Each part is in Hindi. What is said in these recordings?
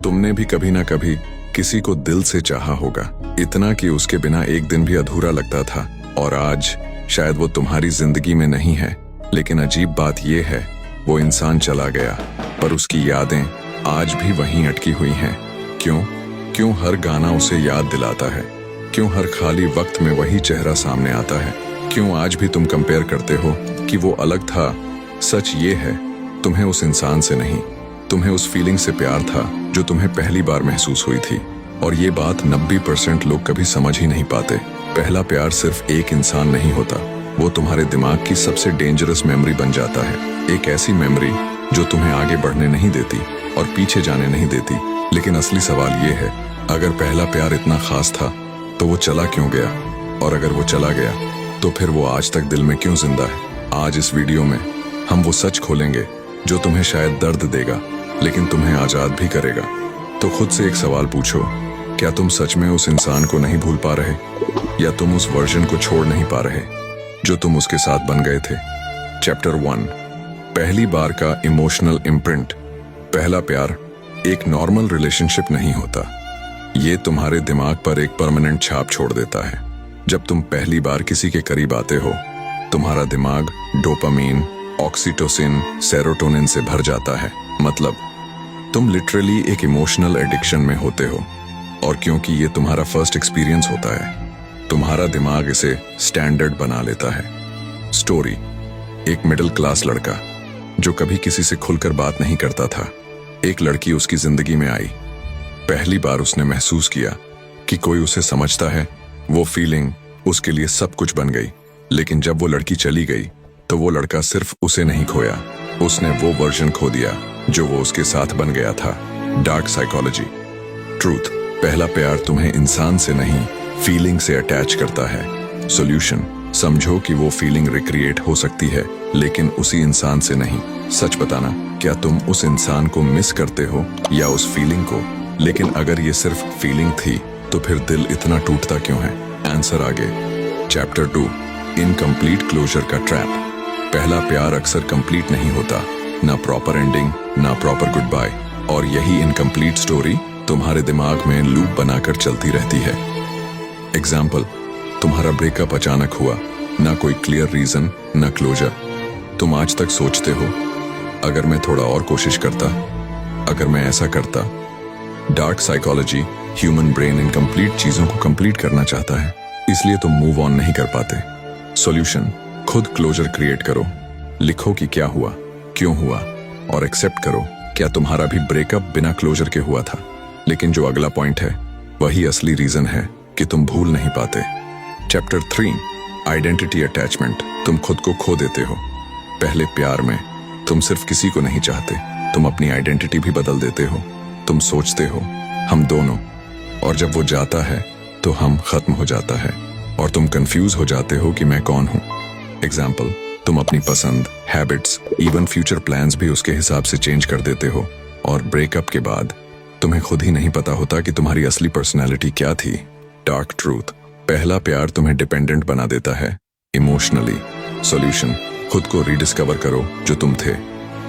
तुमने भी कभी ना कभी किसी को दिल से चाहा होगा, इतना कि उसके बिना एक दिन भी अधूरा लगता था। और आज शायद वो तुम्हारी जिंदगी में नहीं है, लेकिन अजीब बात यह है वो इंसान चला गया, पर उसकी यादें आज भी वहीं अटकी हुई हैं। क्यों हर गाना उसे याद दिलाता है? क्यों हर खाली वक्त में वही चेहरा सामने आता है? क्यों आज भी तुम कंपेयर करते हो कि वो अलग था? सच ये है, तुम्हें उस इंसान से नहीं, तुम्हें उस फीलिंग से प्यार था जो तुम्हें पहली बार महसूस हुई थी। और ये बात 90% लोग कभी समझ ही नहीं पाते। पहला प्यार सिर्फ एक इंसान नहीं होता, वो तुम्हारे दिमाग की सबसे डेंजरस मेमोरी बन जाता है। एक ऐसी मेमोरी जो तुम्हें आगे बढ़ने नहीं देती और पीछे जाने नहीं देती। लेकिन असली सवाल ये है, अगर पहला प्यार इतना खास था तो वो चला क्यों गया? और अगर वो चला गया तो फिर वो आज तक दिल में क्यों जिंदा है? आज इस वीडियो में हम वो सच खोलेंगे जो तुम्हें शायद दर्द देगा, लेकिन तुम्हें आजाद भी करेगा। तो खुद से एक सवाल पूछो, क्या तुम सच में उस इंसान को नहीं भूल पा रहे, या तुम उस वर्जन को छोड़ नहीं पा रहे जो तुम उसके साथ बन गए थे? चैप्टर 1, पहली बार का इमोशनल इम्प्रिंट। पहला प्यार एक नॉर्मल रिलेशनशिप नहीं होता, ये तुम्हारे दिमाग पर एक परमानेंट छाप छोड़ देता है। जब तुम पहली बार किसी के करीब आते हो, तुम्हारा दिमाग डोपामीन, ऑक्सीटोसिन, सेरोटोनिन से भर जाता है। मतलब तुम लिटरली एक इमोशनल एडिक्शन में होते हो। और क्योंकि ये तुम्हारा फर्स्ट एक्सपीरियंस होता है, तुम्हारा दिमाग इसे स्टैंडर्ड बना लेता है। स्टोरी, एक मिडिल क्लास लड़का जो कभी किसी से खुलकर बात नहीं करता था। एक लड़की उसकी जिंदगी में आई। पहली बार उसने महसूस किया कि कोई उसे समझता है। वो फीलिंग उसके लिए सब कुछ बन गई। लेकिन जब वो लड़की चली गई तो वो लड़का सिर्फ उसे नहीं खोया, उसने वो वर्जन खो दिया जो वो उसके साथ बन गया था। Dark psychology. ट्रूथ, पहला प्यार तुम्हें इंसान से नहीं, फीलिंग से अटैच करता है। सॉल्यूशन, समझो कि वो फीलिंग रिक्रिएट हो सकती है, लेकिन उसी इंसान से नहीं। सच बताना, क्या तुम उस इंसान को मिस करते हो या उस फीलिंग को? लेकिन अगर ये सिर्फ फीलिंग थी तो फिर दिल इतना टूटता क्यों है? आंसर आगे। चैप्टर 2, इनकम्प्लीट क्लोजर का ट्रैप। पहला प्यार अक्सर कंप्लीट नहीं होता, ना प्रॉपर एंडिंग, ना प्रॉपर गुड बाय। और यही इनकम्प्लीट स्टोरी तुम्हारे दिमाग में लूप बनाकर चलती रहती है। एग्जाम्पल, तुम्हारा ब्रेकअप अचानक हुआ, ना कोई क्लियर रीजन, ना क्लोजर। तुम आज तक सोचते हो, अगर मैं थोड़ा और कोशिश करता, अगर मैं ऐसा करता। Dark psychology, human brain incomplete चीजों को कंप्लीट करना चाहता है, इसलिए तुम मूव ऑन नहीं कर पाते। सॉल्यूशन, खुद क्लोजर क्रिएट करो। लिखो कि क्या हुआ, क्यों हुआ, और एक्सेप्ट करो क्या तुम्हारा भी ब्रेकअप बिना क्लोजर के हुआ था। लेकिन जो अगला पॉइंट है वही असली रीजन है कि तुम भूल नहीं पाते। Chapter 3, identity attachment. तुम खुद को खो देते हो। पहले प्यार में तुम सिर्फ किसी को नहीं चाहते, तुम अपनी आइडेंटिटी भी बदल देते हो। तुम सोचते हो हम दोनों, और जब वो जाता है तो हम खत्म हो जाता है, और तुम कंफ्यूज हो जाते हो कि मैं कौन हूं। एग्जाम्पल, तुम अपनी पसंद, हैबिट्स, इवन फ्यूचर प्लान्स भी उसके हिसाब से चेंज कर देते हो। और ब्रेकअप के बाद तुम्हें खुद ही नहीं पता होता कि तुम्हारी असली पर्सनैलिटी क्या थी। डार्क ट्रूथ, पहला प्यार तुम्हें डिपेंडेंट बना देता है इमोशनली। सॉल्यूशन, खुद को रीडिस्कवर करो जो तुम थे,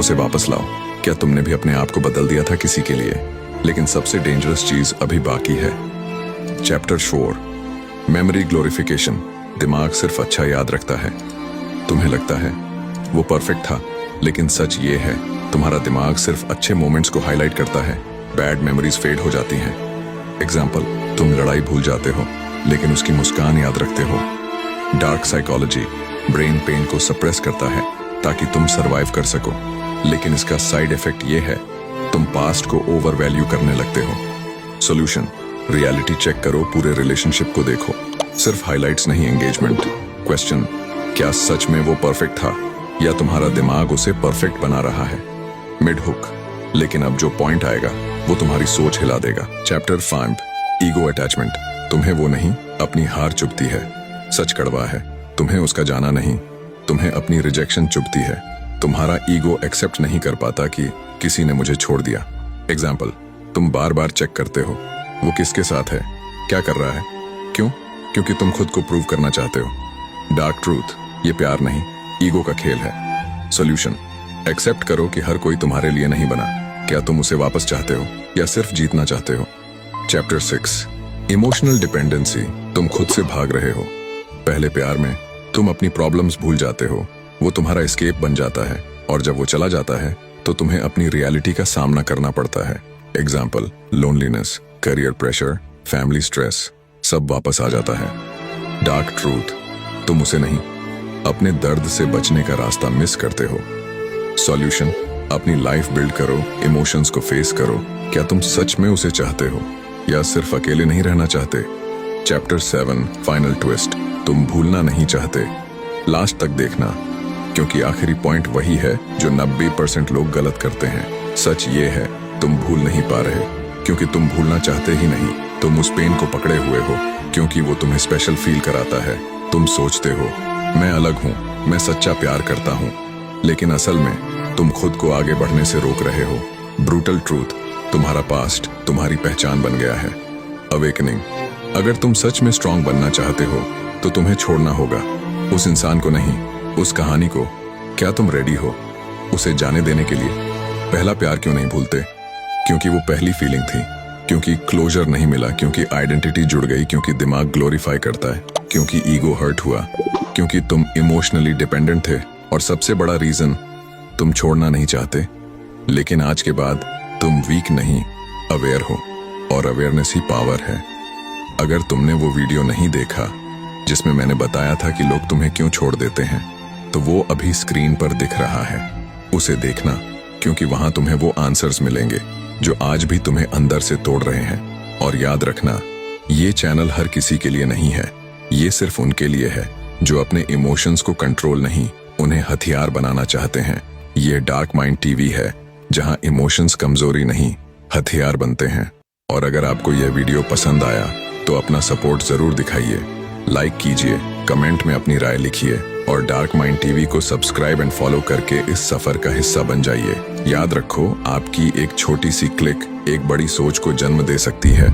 उसे वापस लाओ। क्या तुमने भी अपने आप को बदल दिया था किसी के लिए? लेकिन सबसे डेंजरस चीज अभी बाकी है। Chapter 4, memory glorification. दिमाग सिर्फ अच्छा याद रखता है। तुम्हें लगता है वो परफेक्ट था, लेकिन सच ये है तुम्हारा दिमाग सिर्फ अच्छे मोमेंट्स को हाईलाइट करता है, बैड मेमोरीज फेड हो जाती हैं। एग्जाम्पल, तुम लड़ाई भूल जाते हो लेकिन उसकी मुस्कान याद रखते हो। डार्क साइकोलॉजी, ब्रेन पेन को सप्रेस करता है ताकि तुम सरवाइव कर सको, लेकिन इसका साइड इफेक्ट ये है तुम पास्ट को ओवर वैल्यू करने लगते हो। सॉल्यूशन, रियलिटी चेक करो, पूरे रिलेशनशिप को देखो, सिर्फ हाइलाइट्स नहीं, एंगेजमेंट। क्वेश्चन, क्या सच में वो परफेक्ट था या तुम्हारा दिमाग उसे परफेक्ट बना रहा है? मिड हुक, लेकिन अब जो पॉइंट आएगा वो तुम्हारी सोच हिला देगा। Chapter 5, ego attachment. तुम्हें वो नहीं, अपनी हार चुभती है। सच कड़वा है, तुम्हें उसका जाना नहीं, तुम्हें अपनी रिजेक्शन चुभती है। तुम्हारा ईगो एक्सेप्ट नहीं कर पाता कि किसी ने मुझे छोड़ दिया। एग्जाम्पल, तुम बार बार चेक करते हो वो किसके साथ है, क्या कर रहा है। क्यों? क्योंकि तुम खुद को प्रूव करना चाहते हो। डार्क ट्रूथ, ये प्यार नहीं, ईगो का खेल है। सॉल्यूशन, एक्सेप्ट करो कि हर कोई तुम्हारे लिए नहीं बना। क्या तुम उसे वापस चाहते हो या सिर्फ जीतना चाहते हो? Chapter 6 emotional dependency. तुम खुद से भाग रहे हो। पहले प्यार में तुम अपनी प्रॉब्लम्स भूल जाते हो, वो तुम्हारा एस्केप बन जाता है, और जब वो चला जाता है तो तुम्हें अपनी रियलिटी का सामना करना पड़ता है। Example, loneliness, career pressure, family stress, सब वापस आ जाता है। डार्क ट्रूथ, तुम उसे नहीं, अपने दर्द से बचने का रास्ता मिस करते हो। सॉल्यूशन, अपनी लाइफ बिल्ड करो, इमोशंस को फेस करो। क्या तुम सच में उसे चाहते हो या सिर्फ अकेले नहीं रहना चाहते? Chapter 7 final twist. तुम भूलना नहीं चाहते। लास्ट तक देखना, क्योंकि आखिरी पॉइंट वही है जो 90% लोग गलत करते हैं। सच ये है, तुम भूल नहीं पा रहे क्योंकि तुम भूलना चाहते ही नहीं। तुम उस पेन को पकड़े हुए हो क्योंकि वो तुम्हें स्पेशल फील कराता है। तुम सोचते हो मैं अलग हूँ, मैं सच्चा प्यार करता हूँ, लेकिन असल में तुम खुद को आगे बढ़ने से रोक रहे हो। ब्रूटल ट्रूथ, तुम्हारा पास्ट तुम्हारी पहचान बन गया है। अवेकनिंग, अगर तुम सच में स्ट्रांग बनना चाहते हो तो तुम्हें छोड़ना होगा, उस इंसान को नहीं, उस कहानी को। क्या तुम रेडी हो उसे जाने देने के लिए? पहला प्यार क्यों नहीं भूलते? क्योंकि वो पहली फीलिंग थी, क्योंकि क्लोजर नहीं मिला, क्योंकि आइडेंटिटी जुड़ गई, क्योंकि दिमाग ग्लोरीफाई करता है, क्योंकि ईगो हर्ट हुआ, क्योंकि तुम इमोशनली डिपेंडेंट थे, और सबसे बड़ा रीजन, तुम छोड़ना नहीं चाहते। लेकिन आज के बाद तुम वीक नहीं, अवेयर हो, और अवेयरनेस ही पावर है। अगर तुमने वो वीडियो नहीं देखा जिसमें मैंने बताया था कि लोग तुम्हें क्यों छोड़ देते हैं, तो वो अभी स्क्रीन पर दिख रहा है, उसे देखना, क्योंकि वहां तुम्हें वो आंसर्स मिलेंगे जो आज भी तुम्हें अंदर से तोड़ रहे हैं। और याद रखना, ये चैनल हर किसी के लिए नहीं है, ये सिर्फ उनके लिए है जो अपने इमोशंस को कंट्रोल नहीं, उन्हें हथियार बनाना चाहते हैं। ये डार्क माइंड टीवी है, जहां इमोशंस कमजोरी नहीं, हथियार बनते हैं। और अगर आपको यह वीडियो पसंद आया तो अपना सपोर्ट जरूर दिखाइए, लाइक कीजिए, कमेंट में अपनी राय लिखिए, और डार्क माइंड टीवी को सब्सक्राइब एंड फॉलो करके इस सफर का हिस्सा बन जाइए। याद रखो, आपकी एक छोटी सी क्लिक एक बड़ी सोच को जन्म दे सकती है।